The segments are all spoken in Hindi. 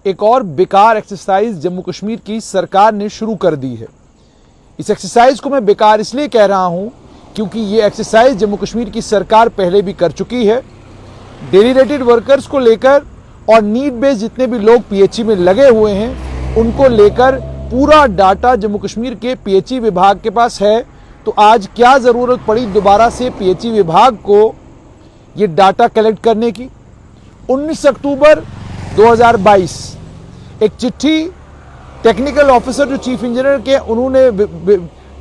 एक और बेकार एक्सरसाइज जम्मू कश्मीर की सरकार ने शुरू कर दी है। इस एक्सरसाइज को मैं बेकार इसलिए कह रहा हूं क्योंकि ये एक्सरसाइज जम्मू कश्मीर की सरकार पहले भी कर चुकी है। डेली रेटेड वर्कर्स को लेकर और नीड बेस्ड जितने भी लोग पीएचई में लगे हुए हैं उनको लेकर पूरा डाटा जम्मू कश्मीर के पीएचई विभाग के पास है। तो आज क्या ज़रूरत पड़ी दोबारा से पीएचई विभाग को ये डाटा कलेक्ट करने की? 19 अक्टूबर 2022 एक चिट्ठी टेक्निकल ऑफिसर जो चीफ इंजीनियर के उन्होंने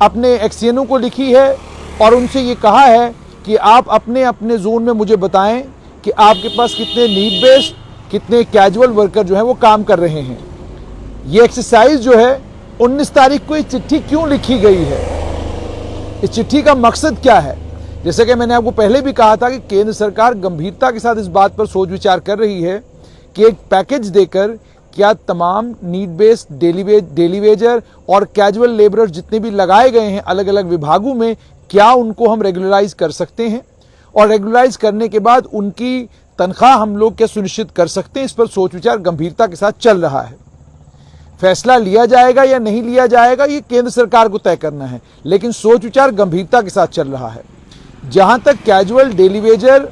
अपने एक्सएनओ को लिखी है और उनसे ये कहा है कि आप अपने अपने जोन में मुझे बताएं कि आपके पास कितने नीड बेस्ड कितने कैजुअल वर्कर जो है वो काम कर रहे हैं। ये एक्सरसाइज जो है 19 तारीख को ये चिट्ठी क्यों लिखी गई है, इस चिट्ठी का मकसद क्या है? जैसे कि मैंने आपको पहले भी कहा था कि केंद्र सरकार गंभीरता के साथ इस बात पर सोच विचार कर रही है कि एक पैकेज देकर क्या तमाम नीड बेस्ड डेली वेजर और कैजुअल लेबरर्स जितने भी लगाए गए हैं अलग अलग विभागों में, क्या उनको हम रेगुलराइज कर सकते हैं और रेगुलराइज करने के बाद उनकी तनख्वाह हम लोग क्या सुनिश्चित कर सकते हैं। इस पर सोच विचार गंभीरता के साथ चल रहा है। फैसला लिया जाएगा या नहीं लिया जाएगा ये केंद्र सरकार को तय करना है, लेकिन सोच विचार गंभीरता के साथ चल रहा है। जहां तक कैजुअल डेली वेजर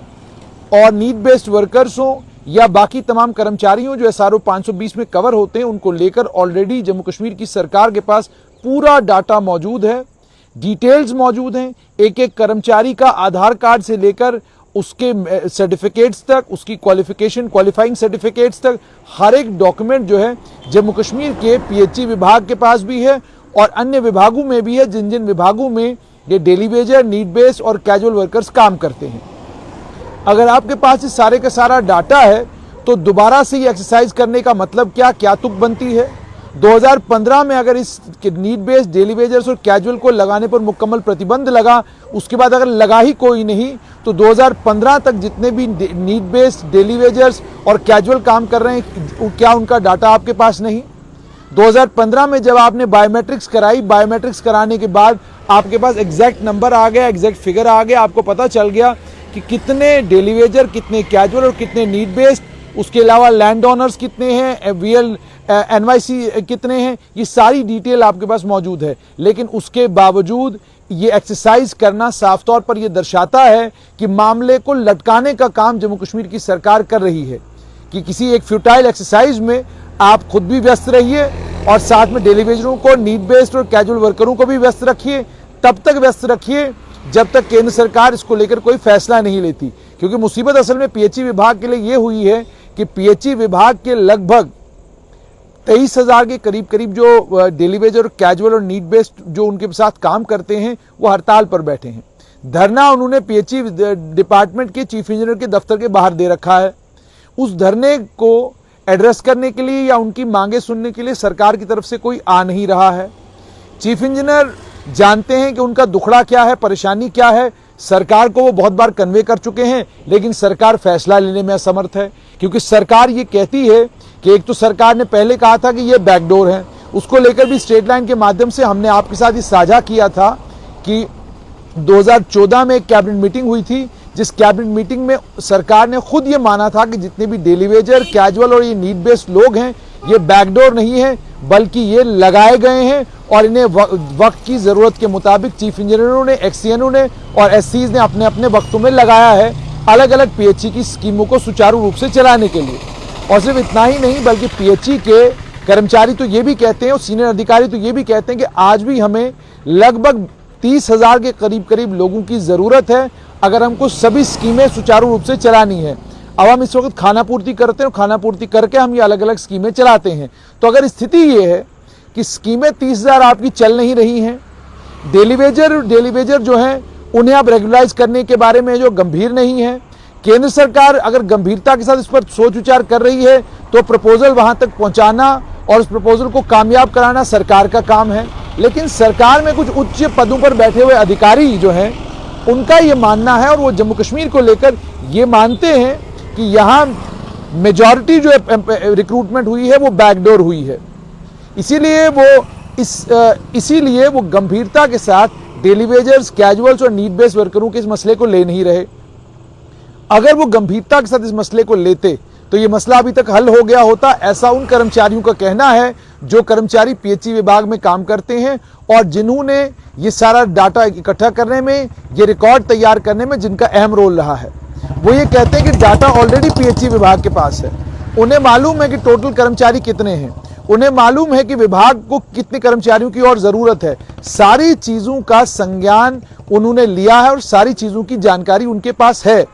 और नीड बेस्ड वर्कर्स हो या बाकी तमाम कर्मचारी हो जो एसआरओ 520 में कवर होते हैं, उनको लेकर ऑलरेडी जम्मू कश्मीर की सरकार के पास पूरा डाटा मौजूद है, डिटेल्स मौजूद हैं। एक एक कर्मचारी का आधार कार्ड से लेकर उसके सर्टिफिकेट्स तक, उसकी क्वालिफाइंग सर्टिफिकेट्स तक, हर एक डॉक्यूमेंट जो है जम्मू कश्मीर के पीएचई विभाग के पास भी है और अन्य विभागों में भी है, जिन जिन विभागों में ये डेली वेजर, नीड बेस्ड और कैजुअल वर्कर्स काम करते हैं। अगर आपके पास इस सारे का सारा डाटा है तो दोबारा से ये एक्सरसाइज करने का मतलब क्या तुक बनती है? 2015 में अगर इस नीड बेस्ड डेली वेजर्स और कैजुअल को लगाने पर मुकम्मल प्रतिबंध लगा, उसके बाद अगर लगा ही कोई नहीं तो 2015 तक जितने भी नीड बेस्ड डेली वेजर्स और कैजुअल काम कर रहे हैं क्या उनका डाटा आपके पास नहीं? 2015 में जब आपने बायोमेट्रिक्स कराई, बायोमेट्रिक्स कराने के बाद आपके पास एग्जैक्ट नंबर आ गया, एग्जैक्ट फिगर आ गया, आपको पता चल गया कि कितने डेली वेजर, कितने कैजुअल और कितने नीड बेस्ड, उसके अलावा लैंड ओनर्स कितने हैं, वीएल एनवाईसी कितने हैं, ये सारी डिटेल आपके पास मौजूद है। लेकिन उसके बावजूद ये एक्सरसाइज करना साफ तौर पर यह दर्शाता है कि मामले को लटकाने का काम जम्मू कश्मीर की सरकार कर रही है कि किसी एक फ्यूटाइल एक्सरसाइज में आप खुद भी व्यस्त रहिए और साथ में डेली वेजरों को, नीड बेस्ड और कैजुअल वर्करों को भी व्यस्त रखिए। तब तक व्यस्त रखिए जब तक केंद्र सरकार इसको लेकर कोई फैसला नहीं लेती, क्योंकि मुसीबत असल में पीएचई विभाग के लिए ये हुई है कि पीएचई विभाग के लगभग 23,000 के करीब जो डेली वेजर, कैजुअल और नीड बेस्ड जो उनके साथ काम करते हैं वो हड़ताल पर बैठे हैं। धरना उन्होंने पीएचई डिपार्टमेंट के चीफ इंजीनियर के दफ्तर के बाहर दे रखा है। उस धरने को एड्रेस करने के लिए या उनकी मांगे सुनने के लिए सरकार की तरफ से कोई आ नहीं रहा है। चीफ इंजीनियर जानते हैं कि उनका दुखड़ा क्या है, परेशानी क्या है, सरकार को वो बहुत बार कन्वे कर चुके हैं, लेकिन सरकार फैसला लेने में असमर्थ है। क्योंकि सरकार ये कहती है कि एक तो सरकार ने पहले कहा था कि ये बैकडोर है, उसको लेकर भी स्टेट लाइन के माध्यम से हमने आपके साथ ये साझा किया था कि 2014 में एक कैबिनेट मीटिंग हुई थी, जिस कैबिनेट मीटिंग में सरकार ने खुद ये माना था कि जितने भी डेली वेजर, कैजुअल और ये नीड बेस्ड लोग हैं ये बैकडोर नहीं है, बल्कि ये लगाए गए हैं और इन्हें वक्त की जरूरत के मुताबिक चीफ इंजीनियरों ने, एक्सईएनओ ने और एससीज ने अपने अपने वक्तों में लगाया है अलग अलग पीएचई की स्कीमों को सुचारू रूप से चलाने के लिए। और सिर्फ इतना ही नहीं बल्कि पीएचई के कर्मचारी तो ये भी कहते हैं और सीनियर अधिकारी तो ये भी कहते हैं कि आज भी हमें लगभग 30,000 के करीब लोगों की जरूरत है अगर हमको सभी स्कीमें सुचारू रूप से चलानी है। अब हम इस वक्त खाना पूर्ति करते हैं, खाना पूर्ति करके हम ये अलग अलग स्कीमें चलाते हैं। तो अगर स्थिति ये है कि स्कीमें 30,000 आपकी चल नहीं रही हैं, डेली वेजर जो हैं उन्हें आप रेगुलराइज करने के बारे में जो गंभीर नहीं है, केंद्र सरकार अगर गंभीरता के साथ इस पर सोच विचार कर रही है तो प्रपोजल वहां तक पहुंचाना और उस प्रपोजल को कामयाब कराना सरकार का काम है। लेकिन सरकार में कुछ उच्च पदों पर बैठे हुए अधिकारी जो हैं उनका ये मानना है और वो जम्मू कश्मीर को लेकर ये मानते हैं कि यहाँ मेजॉरिटी जो रिक्रूटमेंट हुई है वो बैकडोर हुई है। इसीलिए वो गंभीरता के साथ डेली वेजर्स, कैजुअल्स और नीड बेस्ड वर्करों के इस मसले को ले नहीं रहे। अगर वो गंभीरता के साथ इस मसले को लेते तो ये मसला अभी तक हल हो गया होता, ऐसा उन कर्मचारियों का कहना है जो कर्मचारी पीएचई विभाग में काम करते हैं और जिन्होंने ये सारा डाटा इकट्ठा करने में, ये रिकॉर्ड तैयार करने में जिनका अहम रोल रहा है। वो ये कहते हैं कि डाटा ऑलरेडी पीएचई विभाग के पास है, उन्हें मालूम है कि टोटल कर्मचारी कितने हैं, उन्हें मालूम है कि विभाग को कितने कर्मचारियों की और जरूरत है। सारी चीजों का संज्ञान उन्होंने लिया है और सारी चीजों की जानकारी उनके पास है।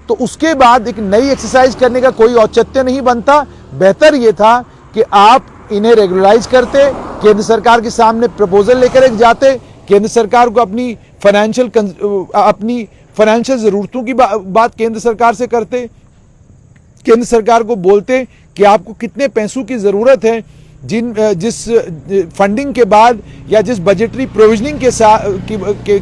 तो उसके बाद एक नई एक्सरसाइज करने का कोई औचित्य नहीं बनता। बेहतर यह था कि आप इन्हें रेगुलराइज करते, केंद्र सरकार के सामने प्रपोजल लेकर एक जाते, केंद्र सरकार को अपनी फाइनेंशियल जरूरतों की बात केंद्र सरकार से करते, केंद्र सरकार को बोलते कि आपको कितने पैसों की जरूरत है, जिस फंडिंग के बाद या जिस बजटरी प्रोविजनिंग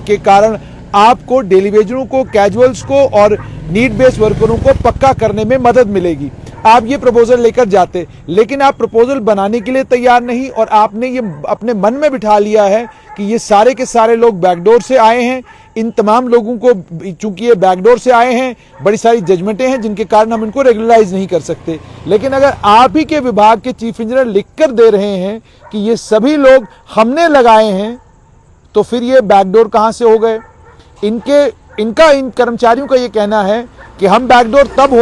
के कारण आपको डेली वेजरों को, कैजुअल्स को और नीड बेस्ड वर्करों को पक्का करने में मदद मिलेगी। आप ये प्रपोजल लेकर जाते, लेकिन आप प्रपोजल बनाने के लिए तैयार नहीं और आपने ये अपने मन में बिठा लिया है कि ये सारे के सारे लोग बैकडोर से आए हैं। इन तमाम लोगों को, चूंकि ये बैकडोर से आए हैं, बड़ी सारी जजमेंटें हैं जिनके कारण हम इनको रेगुलराइज नहीं कर सकते। लेकिन अगर आप ही के विभाग के चीफ इंजीनियर लिखकर दे रहे हैं कि ये सभी लोग हमने लगाए हैं, तो फिर ये बैकडोर कहां से हो गए? इन कर्मचारियों का ये कहना है कि हम बैकडोर तब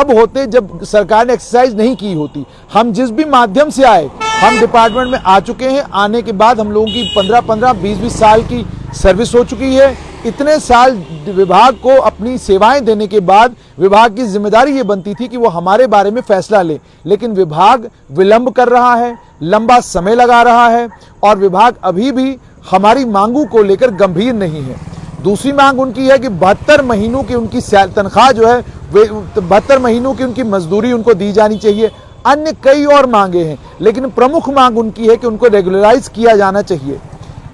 होते जब सरकार ने एक्सरसाइज नहीं की होती। हम जिस भी माध्यम से आए, हम डिपार्टमेंट में आ चुके हैं, आने के बाद हम लोगों की 15-15, 20-20 साल की सर्विस हो चुकी है। इतने साल विभाग को अपनी सेवाएं देने के बाद विभाग की जिम्मेदारी ये बनती थी कि वो हमारे बारे में फैसला ले, लेकिन विभाग विलंब कर रहा है, लंबा समय लगा रहा है और विभाग अभी भी हमारी मांगों को लेकर गंभीर नहीं है। दूसरी मांग उनकी है कि 72 महीनों की उनकी तनख्वाह जो है, 72 महीनों की उनकी मजदूरी उनको दी जानी चाहिए। अन्य कई और मांगे हैं, लेकिन प्रमुख मांग उनकी है कि उनको रेगुलराइज किया जाना चाहिए।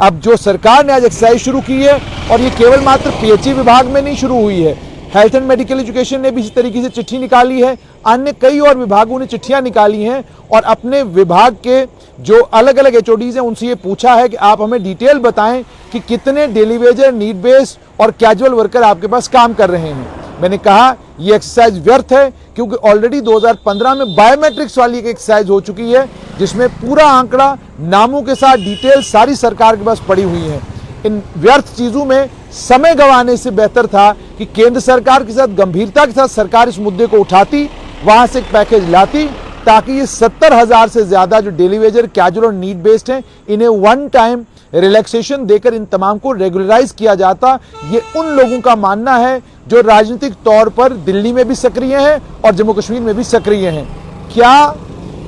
अब जो सरकार ने आज एक्सरसाइज शुरू की है, और ये केवल मात्र पीएचई विभाग में नहीं शुरू हुई है, हेल्थ एंड मेडिकल एजुकेशन ने भी इसी तरीके से चिट्ठी निकाली है, अन्य कई और विभागों ने चिट्ठियां निकाली हैं और अपने विभाग के जो अलग अलग एचओडीज हैं उनसे ये पूछा है कि आप हमें डिटेल बताएं कि कितने डेली वेजर, नीड बेस्ड और कैजुअल वर्कर आपके पास काम कर रहे हैं। मैंने कहा ये एक्सरसाइज व्यर्थ है, क्योंकि ऑलरेडी 2015 में बायोमेट्रिक्स वाली एक एक्सरसाइज हो चुकी है, जिसमें पूरा आंकड़ा नामों के साथ डिटेल सारी सरकार के पास पड़ी हुई है। इन व्यर्थ चीजों में समय गंवाने से बेहतर था कि केंद्र सरकार के साथ गंभीरता के साथ सरकार इस मुद्दे को उठाती, वहां से एक पैकेज लाती, ताकि ये 70,000 से ज्यादा जो डेली वेजर, कैजुअल और नीड बेस्ड हैं, इन्हें वन टाइम रिलैक्सेशन देकर इन तमाम को रेगुलराइज किया जाता। ये उन लोगों का मानना है जो राजनीतिक तौर पर दिल्ली में भी सक्रिय हैं और जम्मू कश्मीर में भी सक्रिय हैं। क्या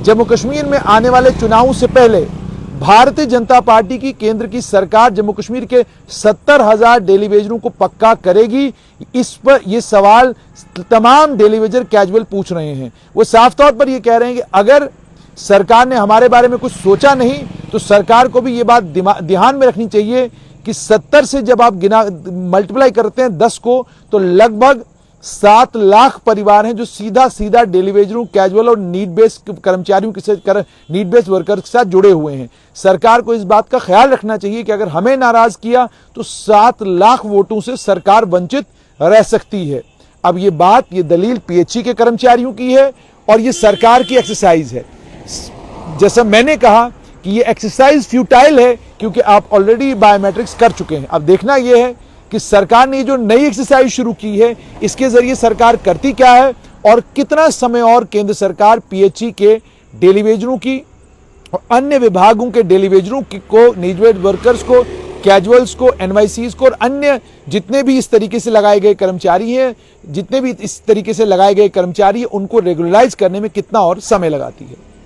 जम्मू कश्मीर में आने वाले चुनावों से पहले भारतीय जनता पार्टी की केंद्र की सरकार जम्मू कश्मीर के 70,000 डेली वेजरों को पक्का करेगी? इस पर ये सवाल तमाम डेली वेजर, कैजुअल पूछ रहे हैं। वो साफ तौर पर ये कह रहे हैं कि अगर सरकार ने हमारे बारे में कुछ सोचा नहीं, तो सरकार को भी ये बात ध्यान में रखनी चाहिए कि 70 से जब आप मल्टीप्लाई करते हैं 10 को, तो लगभग 7 लाख परिवार हैं जो सीधा डेली वेजरों, कैजुअल और नीड बेस्ड कर्मचारियों के साथ, नीड बेस्ड वर्कर्स के साथ जुड़े हुए हैं। सरकार को इस बात का ख्याल रखना चाहिए कि अगर हमें नाराज किया तो 7 लाख वोटों से सरकार वंचित रह सकती है। अब ये दलील पीएचई के कर्मचारियों की है और ये सरकार की एक्सरसाइज है। जैसा मैंने कहा कि ये एक्सरसाइज फ्यूटाइल है, क्योंकि आप ऑलरेडी बायोमेट्रिक्स कर चुके हैं। अब देखना यह है कि सरकार ने जो नई एक्सरसाइज शुरू की है, इसके जरिए सरकार करती क्या है और कितना समय और केंद्र सरकार पीएचई के डेली वेजरों की और अन्य विभागों के डेली वेजरों को, नीड वर्कर्स को, कैजुअल्स को, एनवाईसीज को और अन्य जितने भी इस तरीके से लगाए गए कर्मचारी हैं, उनको रेगुलराइज करने में कितना और समय लगाती है।